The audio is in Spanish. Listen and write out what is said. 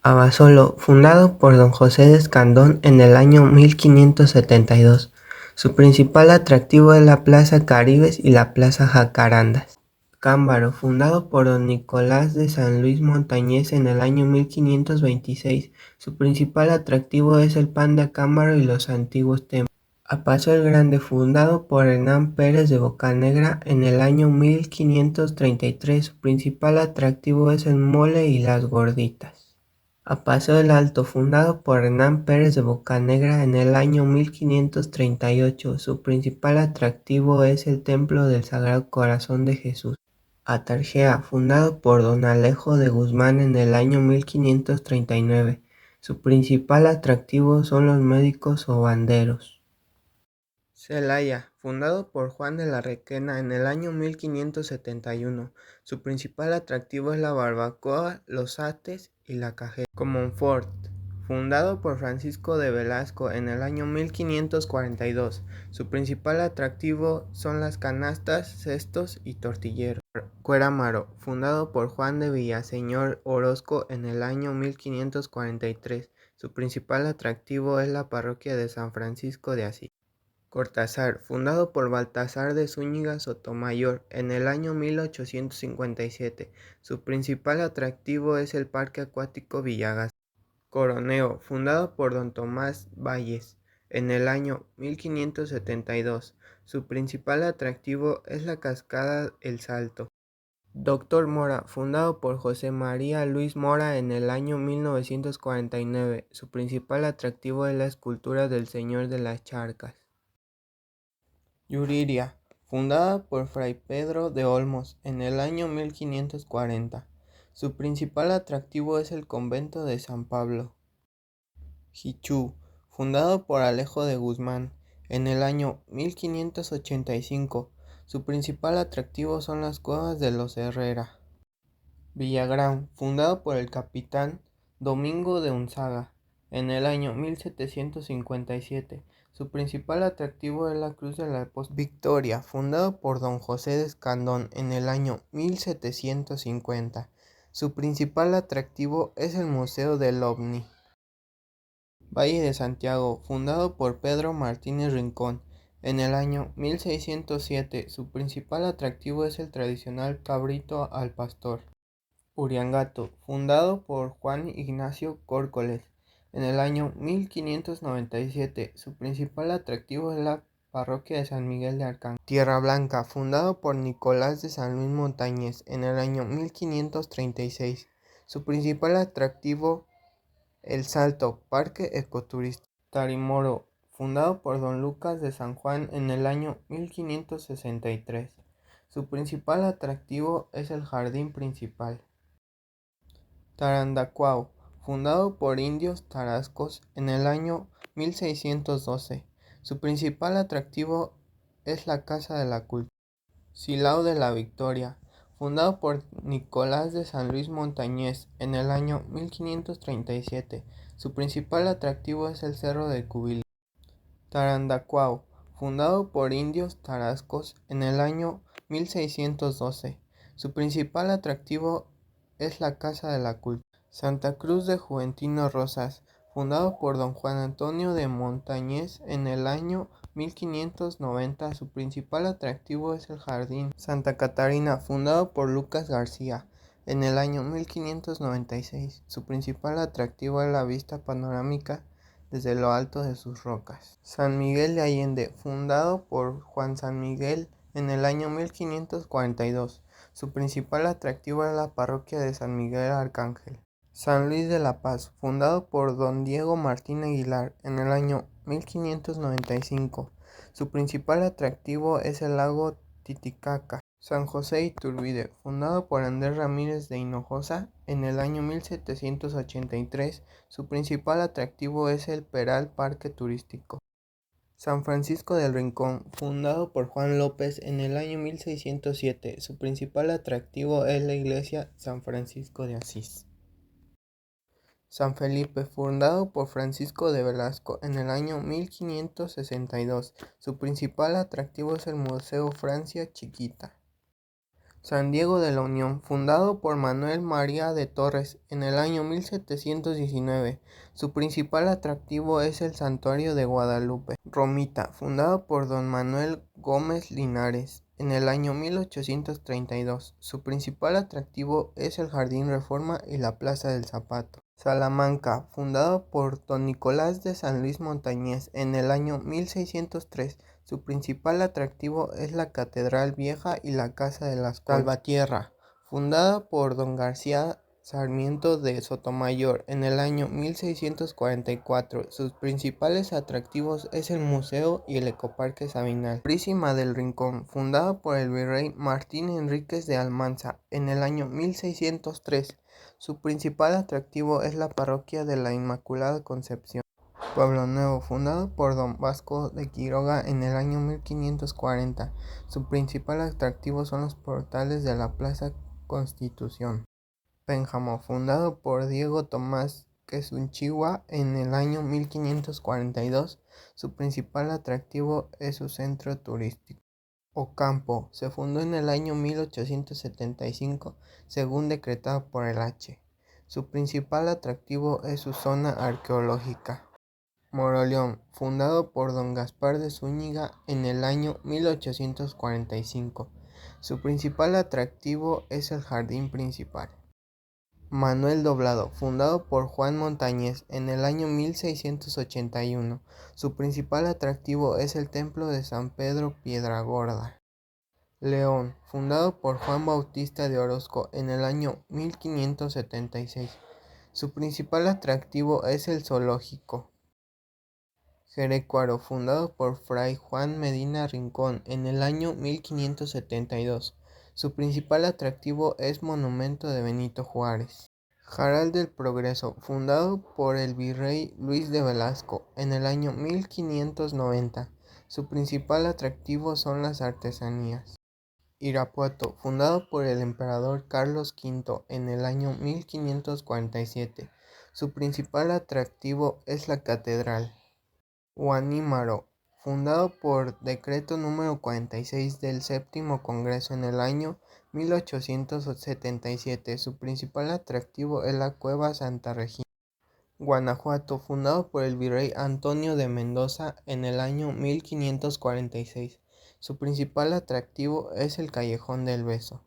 Abasolo, fundado por don José de Escandón en el año 1572. Su principal atractivo es la Plaza Caribes y la Plaza Jacarandas. Cámbaro, fundado por don Nicolás de San Luis Montañés en el año 1526. Su principal atractivo es el pan de Acámbaro y los antiguos templos. A Paso el Grande, fundado por Hernán Pérez de Bocanegra en el año 1533. Su principal atractivo es el mole y las gorditas. A Paso del Alto, fundado por Hernán Pérez de Bocanegra en el año 1538. Su principal atractivo es el Templo del Sagrado Corazón de Jesús. A Tarjea, fundado por don Alejo de Guzmán en el año 1539. Su principal atractivo son los médicos o banderos. Celaya, fundado por Juan de la Requena en el año 1571. Su principal atractivo es la barbacoa, los ates y la cajeta. Comonfort, fundado por Francisco de Velasco en el año 1542. Su principal atractivo son las canastas, cestos y tortilleros. Cuerámaro, fundado por Juan de Villaseñor Orozco en el año 1543. Su principal atractivo es la parroquia de San Francisco de Asís. Cortázar, fundado por Baltasar de Zúñiga Sotomayor en el año 1857. Su principal atractivo es el Parque Acuático Villagas. Coroneo, fundado por don Tomás Valles en el año 1572. Su principal atractivo es la cascada El Salto. Doctor Mora, fundado por José María Luis Mora en el año 1949. Su principal atractivo es la escultura del Señor de las Charcas. Yuriria, fundada por Fray Pedro de Olmos en el año 1540. Su principal atractivo es el convento de San Pablo. Jichú, fundado por Alejo de Guzmán en el año 1585. Su principal atractivo son las cuevas de los Herrera. Villagrán, fundado por el capitán Domingo de Unzaga en el año 1757. Su principal atractivo es la Cruz de la Victoria, fundado por don José de Escandón en el año 1750. Su principal atractivo es el Museo del OVNI. Valle de Santiago, fundado por Pedro Martínez Rincón en el año 1607. Su principal atractivo es el tradicional cabrito al pastor. Uriangato, fundado por Juan Ignacio Córcoles en el año 1597. Su principal atractivo es la parroquia de San Miguel de Arcángel. Tierra Blanca, fundado por Nicolás de San Luis Montañés en el año 1536. Su principal atractivo El Salto, parque ecoturístico. Tarimoro, fundado por don Lucas de San Juan en el año 1563. Su principal atractivo es el jardín principal. Tarandacuao, fundado por indios tarascos en el año 1612. Su principal atractivo es la Casa de la Cultura. Silao de la Victoria, fundado por Nicolás de San Luis Montañés en el año 1537. Su principal atractivo es el Cerro de Cubillo. Tarandacuao, fundado por indios tarascos en el año 1612. Su principal atractivo es la Casa de la Cultura. Santa Cruz de Juventino Rosas, fundado por don Juan Antonio de Montañés en el año 1590. Su principal atractivo es el jardín. Santa Catarina, fundado por Lucas García en el año 1596. Su principal atractivo es la vista panorámica desde lo alto de sus rocas. San Miguel de Allende, fundado por Juan San Miguel en el año 1542. Su principal atractivo es la parroquia de San Miguel Arcángel. San Luis de la Paz, fundado por don Diego Martín Aguilar en el año 1595. Su principal atractivo es el lago Titicaca. San José Iturbide, fundado por Andrés Ramírez de Hinojosa en el año 1783. Su principal atractivo es el Peral Parque Turístico. San Francisco del Rincón, fundado por Juan López en el año 1607. Su principal atractivo es la iglesia San Francisco de Asís. San Felipe, fundado por Francisco de Velasco en el año 1562. Su principal atractivo es el Museo Francia Chiquita. San Diego de la Unión, fundado por Manuel María de Torres en el año 1719. Su principal atractivo es el Santuario de Guadalupe. Romita, fundado por don Manuel Gómez Linares en el año 1832. Su principal atractivo es el Jardín Reforma y la Plaza del Zapato. Salamanca, fundado por don Nicolás de San Luis Montañés en el año 1603. Su principal atractivo es la Catedral Vieja y la Casa de las Conchas. Salvatierra, fundada por don García Sarmiento de Sotomayor en el año 1644. Sus principales atractivos es el museo y el ecoparque Sabinal. Purísima del Rincón, fundada por el virrey Martín Enríquez de Almanza en el año 1603. Su principal atractivo es la parroquia de la Inmaculada Concepción. Pueblo Nuevo, fundado por don Vasco de Quiroga en el año 1540. Su principal atractivo son los portales de la Plaza Constitución. Pénjamo, fundado por Diego Tomás Quezunchigua en el año 1542. Su principal atractivo es su centro turístico. Ocampo, se fundó en el año 1875, según decretado por el H. Su principal atractivo es su zona arqueológica. Moroleón, fundado por don Gaspar de Zúñiga en el año 1845. Su principal atractivo es el jardín principal. Manuel Doblado, fundado por Juan Montañés en el año 1681. Su principal atractivo es el templo de San Pedro Piedragorda. León, fundado por Juan Bautista de Orozco en el año 1576. Su principal atractivo es el zoológico. Jerecuaro, fundado por Fray Juan Medina Rincón en el año 1572. Su principal atractivo es monumento de Benito Juárez. Jaral del Progreso, fundado por el virrey Luis de Velasco en el año 1590. Su principal atractivo son las artesanías. Irapuato, fundado por el emperador Carlos V en el año 1547. Su principal atractivo es la catedral. Guanímaro, fundado por decreto número 46 del Séptimo Congreso en el año 1877. Su principal atractivo es la Cueva Santa Regina. Guanajuato, fundado por el virrey Antonio de Mendoza en el año 1546. Su principal atractivo es el Callejón del Beso.